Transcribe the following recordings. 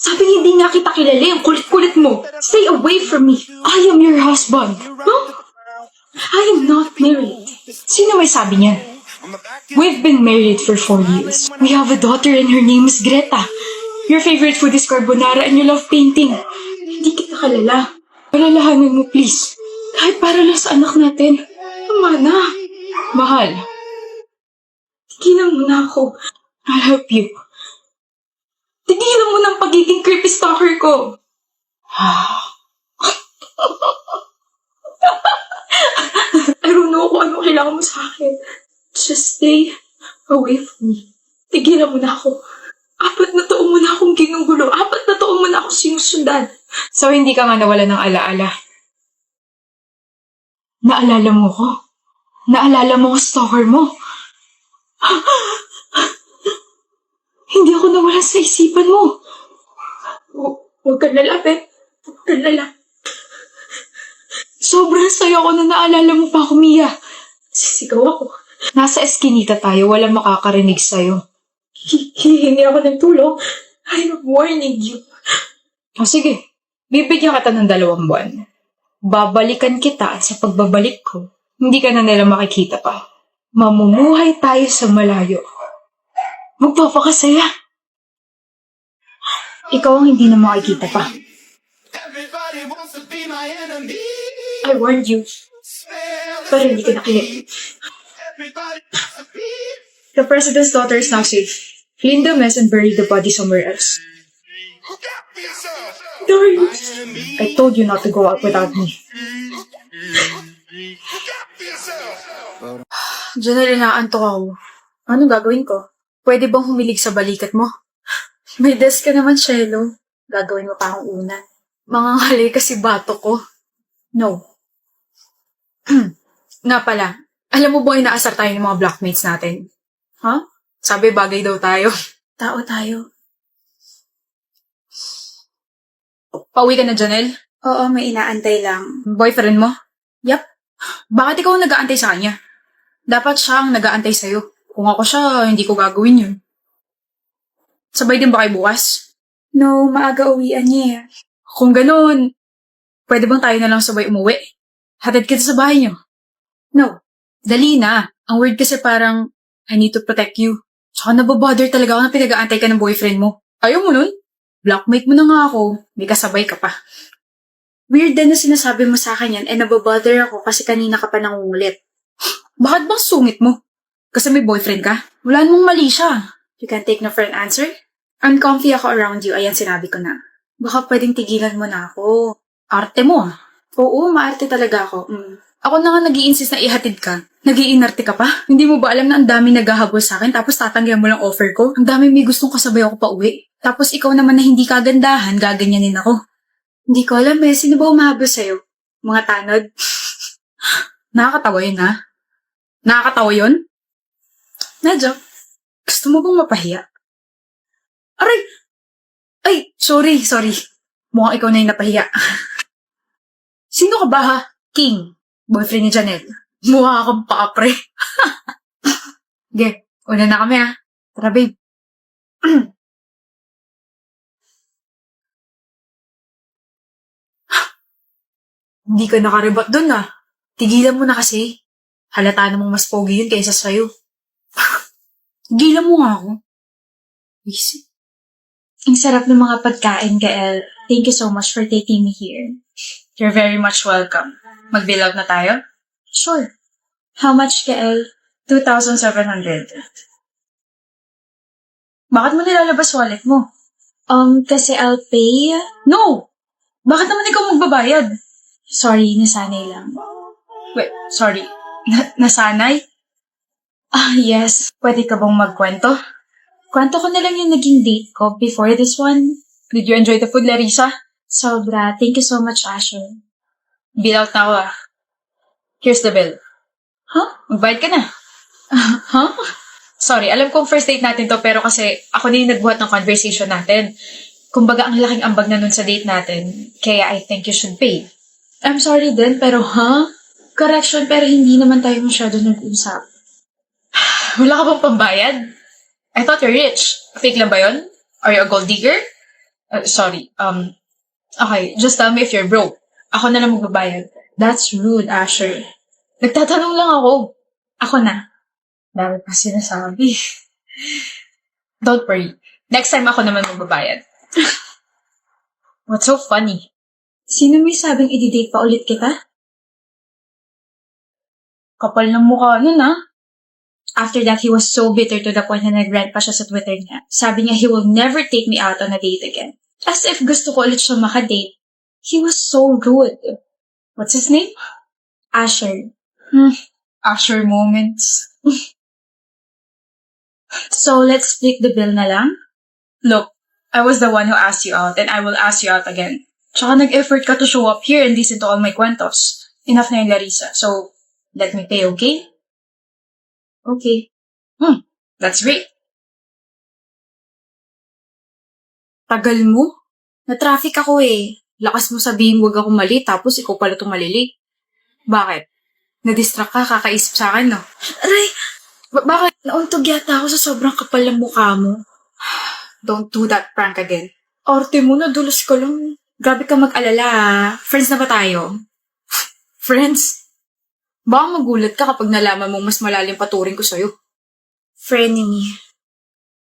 Sabi hindi nga kita kilala, ang kulit-kulit mo. Stay away from me. I am your husband. Huh? I am not married. Sino may sabi niyan? We've been married for 4 years. We have a daughter and her name is Greta. Your favorite food is carbonara and you love painting. Hindi kita kalala. Palalahanan mo, please. Kahit para lang sa anak natin. Tama na. Mahal. Tigilan mo na ako. I'll help you. Tigilan mo ng pagiging creepy stalker ko. I don't know kung ano kailangan mo sa akin. Just stay away from me. Tigilan mo na ako. 4 na taon mo na akong ginugulo. 4 na taon mo na akong sinusundan. So, hindi ka nga nawala ng alaala. Naalala mo ko? Naalala mo ang stalker mo? Hindi ako nawala sa isipan mo. Huwag kang lalapit. Huwag kang lalapit. Sobrang saya ko na naalala mo pa ako, Mia. Sisigaw ako. Nasa eskinita tayo, walang makakarinig sa'yo. Hihingi ako ng tulong. I'm warning you. O sige, bibigyan kita ng 2 buwan. Babalikan kita at sa pagbabalik ko, hindi ka na nila makikita pa. Mamumuhay tayo sa malayo. Magpapakasaya. Ikaw ang hindi na makikita pa. I warned you. Pero hindi ka nakinig. The president's daughter is now safe. Clean the mess and bury the body somewhere else. Darius! I told you not to go out without me. Janelle, inaantok ako. Anong gagawin ko? Pwede bang humilig sa balikat mo? May desk ka naman, Shelo. Gagawin mo pa akong una. Mangangali kasi bato ko. No. Nga pala, alam mo ba inaasar tayo ng mga blockmates natin? Huh? Sabi bagay daw tayo. Tao tayo. Pauwi ka na, Janelle? Oo, may inaantay lang. Boyfriend mo? Yep. Bakit ikaw ang nag-aantay sa kanya? Dapat siya ang nag-aantay sa'yo. Kung ako siya, hindi ko gagawin yun. Sabay din ba kayo bukas? No, maaga uwian niya. Kung ganun, pwede bang tayo na lang sabay umuwi? Hatid kita sa bahay niyo. No, dali na. Ang word kasi parang, I need to protect you. Tsaka nababother talaga ako na pinag-aantay ka ng boyfriend mo. Ayaw mo nun? Blockmate mo na nga ako. May kasabay ka pa. Weird din na sinasabi mo sa akin yan eh nababother ako kasi kanina ka pa nangungulit. Bakit bang sungit mo? Kasi may boyfriend ka? Wala namang mali siya. You can take no for an answer? Uncomfy ako around you, ayan sinabi ko na. Baka pwedeng tigilan mo na ako. Arte mo ah. Oo, maarte talaga ako. Ako na nga nag-i-insist na ihatid ka. Nag-iinarte ka pa? Hindi mo ba alam na ang dami naghahabol sa akin tapos tatanggihan mo lang offer ko? Ang dami may gustong kasabay ako pa uwi. Tapos ikaw naman na hindi kagandahan, gaganyanin ako. Hindi ko alam eh, sino ba umahabol sa'yo? Mga tanod? Nakakatawa yun ha? Nakakatawa yun? Nadja, gusto mo bang mapahiya? Aray! Ay, sorry. Mukhang ikaw na yung napahiya. Sino ka ba ha? King, boyfriend ni Janelle. Mukha akong paapre. Ge, una na kami ha. Tara babe. Hindi ka nakarebat dun ah. Tigilan mo na kasi. Halata namang mas pogi yun kaysa sa'yo. Tigilan mo nga ako. Easy. Ang sarap ng mga pagkain, Gael. Thank you so much for taking me here. You're very much welcome. Mag-bill out na tayo? Sure. How much, Gael? 2,700. Bakit mo nilalabas wallet mo? Kasi I'll pay. No! Bakit naman ikaw magbabayad? Sorry, nasanay lang. Wait, sorry. Nasanay? Yes. Pwede ka bang magkwento? Kwento ko na lang yung naging date ko before this one. Did you enjoy the food, Larissa? Sobra. Thank you so much, Asher. Bill out na ako ah. Here's the bill. Huh? Magbayad ka na. Huh? Sorry, alam kong first date natin to pero kasi ako na yung nagbuhat ng conversation natin. Kumbaga ang laking ambag na nun sa date natin. Kaya I think you should pay. I'm sorry din pero Correction pero hindi naman tayo masyado nag-usap. Wala ka bang pambayad? I thought you're rich. Fake lang ba yun? Are you a gold digger? Sorry. Okay, just tell me if you're broke. Ako na lang magbabayad. That's rude, Asher. Nagtatanong lang ako. Ako na. Dami pa sinasabi. Don't worry. Next time ako naman magbabayad. What's so funny? Sino may sabing i-date pa ulit kita? Kapal ng mukha nun, ah. After that, he was so bitter to the point na nag-rant pa siya sa Twitter niya. Sabi niya, he will never take me out on a date again. As if gusto ko ulit siya makadate. He was so rude. What's his name? Asher. Asher moments. So, let's split the bill na lang? Look, I was the one who asked you out and I will ask you out again. Tsaka nag-effort ka to show up here and listen to all my kwentos. Enough na yung Larissa. So, let me pay, okay? Okay. That's great. Tagal mo? Na-traffic ako eh. Lakas mo sabihin huwag ako mali tapos ikaw pala itong malili. Bakit? Na-distract ka, kakaisip sa akin, no? Aray! Bakit? Nauntog yata ako sa sobrang kapal ng mukha mo. Don't do that prank again. Arte mo, nadulas ka lang. Grabe ka mag-alala, ah. Friends na ba tayo? Friends? Baka magulat ka kapag nalaman mo mas malalim pa turing ko sa'yo. Frenemy.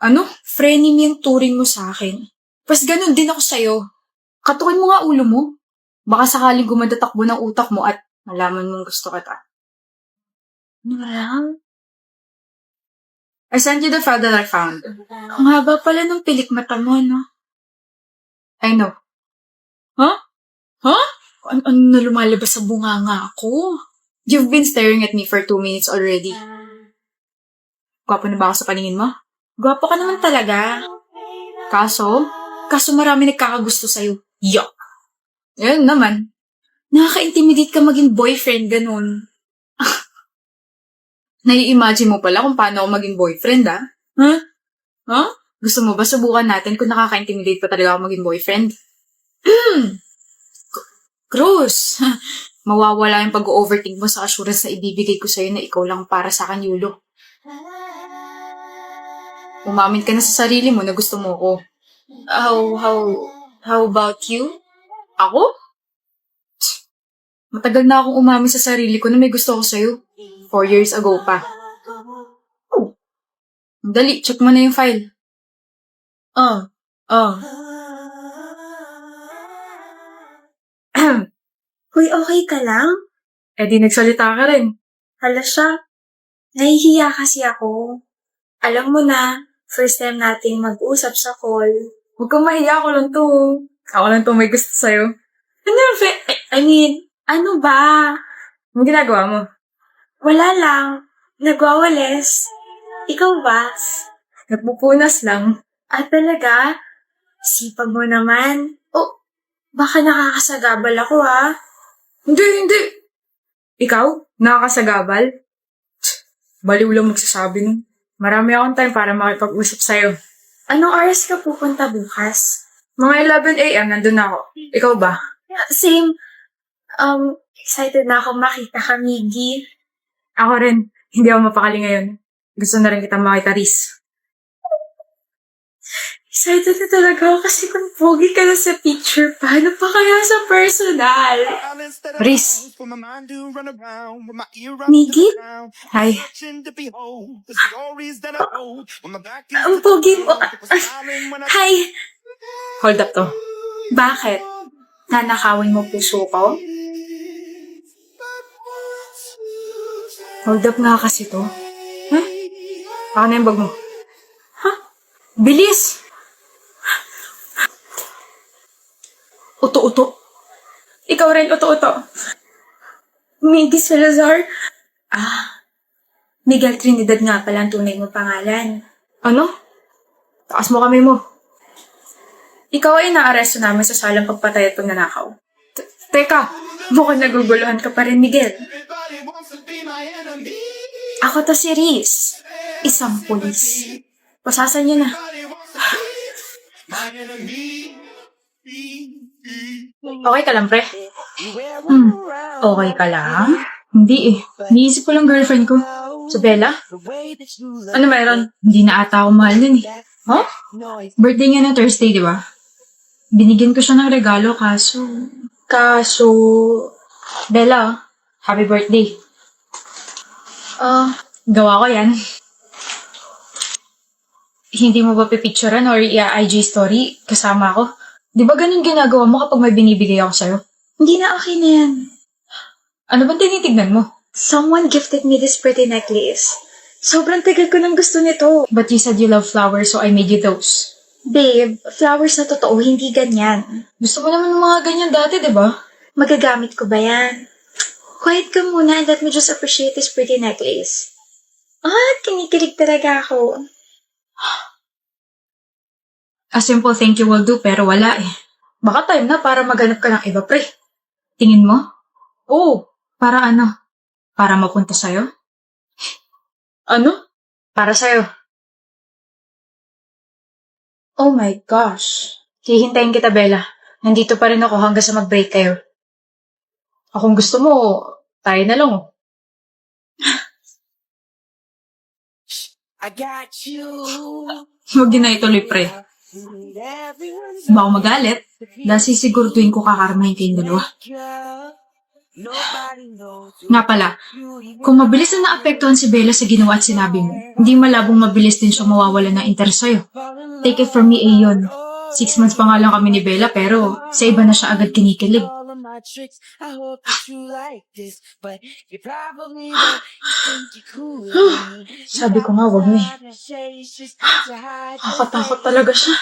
Ano? Frenemy yung turing mo sa akin. Pas ganun din ako sa'yo. Katukin mo nga ulo mo. Baka sakaling gumanda takbo ng utak mo at malaman mong gusto kita. Ano lang? I sent you the file that I found. Ang haba pala ng pilik mata mo, no? I know. Huh? Huh? Ano na lumalabas sa bunganga ako? You've been staring at me for 2 minutes already. Gwapo na ba ako sa paningin mo? Gwapo ka naman talaga. Kaso marami nagkakagusto sa'yo. Yuck! Ayun naman. Nakaka-intimidate ka maging boyfriend, ganun. Nai-imagine mo pala kung paano ako maging boyfriend, ah? Huh? Huh? Gusto mo ba subukan natin kung nakaka-intimidate pa talaga ako maging boyfriend? Cruz! Mawawala yung pag-overthink mo sa assurance na ibibigay ko sa'yo na ikaw lang para sa akin, Yulo. Umamin ka na sa sarili mo na gusto mo ko. How about you? Ako? Matagal na akong umamin sa sarili ko na may gusto ko sa'yo. 4 years ago pa. Oh. Dali, check mo na yung file. Uy, okay ka lang? Eh di nagsalita ka rin. Hala siya. Nahihiya kasi ako. Alam mo na, first time nating mag-usap sa call. Huwag kang mahiya, ako lang to. Ako lang to may gusto sa'yo. Ano ba? Anong ginagawa mo? Wala lang. Nagwawalis. Ikaw ba? Nagpupunas lang. Talaga? Sipag mo naman. Oh, baka nakakasagabal ako ha. Hindi. Ikaw? Nakakasagabal? Baliw lang magsasabi nun. Marami akong time para makipag-usap sa'yo. Anong oras ka pupunta bukas? Mga 11 a.m. nandun ako. Ikaw ba? Same. Excited na ako makita ka, Miggy. Ako rin. Hindi ako mapakali ngayon. Gusto na rin kita makita, Riz. Excited na talaga ako kasi kung pogi ka na sa picture, paano pa kaya sa personal? Riz. Miggy? Hi. Ang pogi mo. Hi! Hold up to. Bakit? Nanakawin mo puso ko? Hold up nga kasi to. Huh? Ako na yung bag mo. Bilis! Uto-uto. Ikaw rin, uto-uto. Miggy Salazar? Miguel Trinidad nga pala ang tunay mo pangalan. Ano? Taas mo kami mo. Ikaw ay naaresto namin sa salang pagpatay at pagnanakaw. Teka, mukhang naguguluhan ka pa rin, Miguel. Ako to si Riz. Isang pulis. Pasasan niyo na. Okay ka lang, pre? Okay ka lang? Hindi eh. Niisip ko lang girlfriend ko. Sa Bella? Ano meron? Hindi na ata ako mahal nun eh. Huh? Birthday niya na Thursday, di ba? Binigyan ko siya ng regalo Kaso... Bella, happy birthday. Gawa ko yan. Hindi mo ba pipicturean or i-IG story kasama ako? Di ba ganun ginagawa mo kapag may binibigay ako sa'yo? Hindi na okay na yan. Ano bang tinitignan mo? Someone gifted me this pretty necklace. Sobrang tagal ko nang gusto nito. But you said you love flowers so I made you those. Babe, flowers na totoo, hindi ganyan. Gusto mo naman ng mga ganyan dati, di ba? Magagamit ko ba yan? Quiet ka muna and let me just appreciate this pretty necklace. Kinikilig talaga ako. A simple thank you will do pero wala eh. Baka time na para maghanap ka ng iba, pre. Tingin mo? Oo. Para ano? Para mapunta sa'yo? Ano? Para sa'yo. Oh my gosh. Hihintayin kita, Bella. Nandito pa rin ako hanggang sa mag-break kayo. Kung gusto mo, tayo na lang oh. I got you. Huwag din na ituloy, pre. Baka magalit. Dahil sisiguraduhin ko kakarmahin kayong dalawa. Nga pala, kung mabilis na naapektuhan si Bella sa ginawa at sinabi mo, hindi malabong mabilis din siya mawawala ng interes sa'yo. Take it from me, Ayon. 6 months pa nga lang kami ni Bella pero sa iba na siya agad kinikilig. Sabi ko nga, wag na eh. Nakakatakot talaga siya.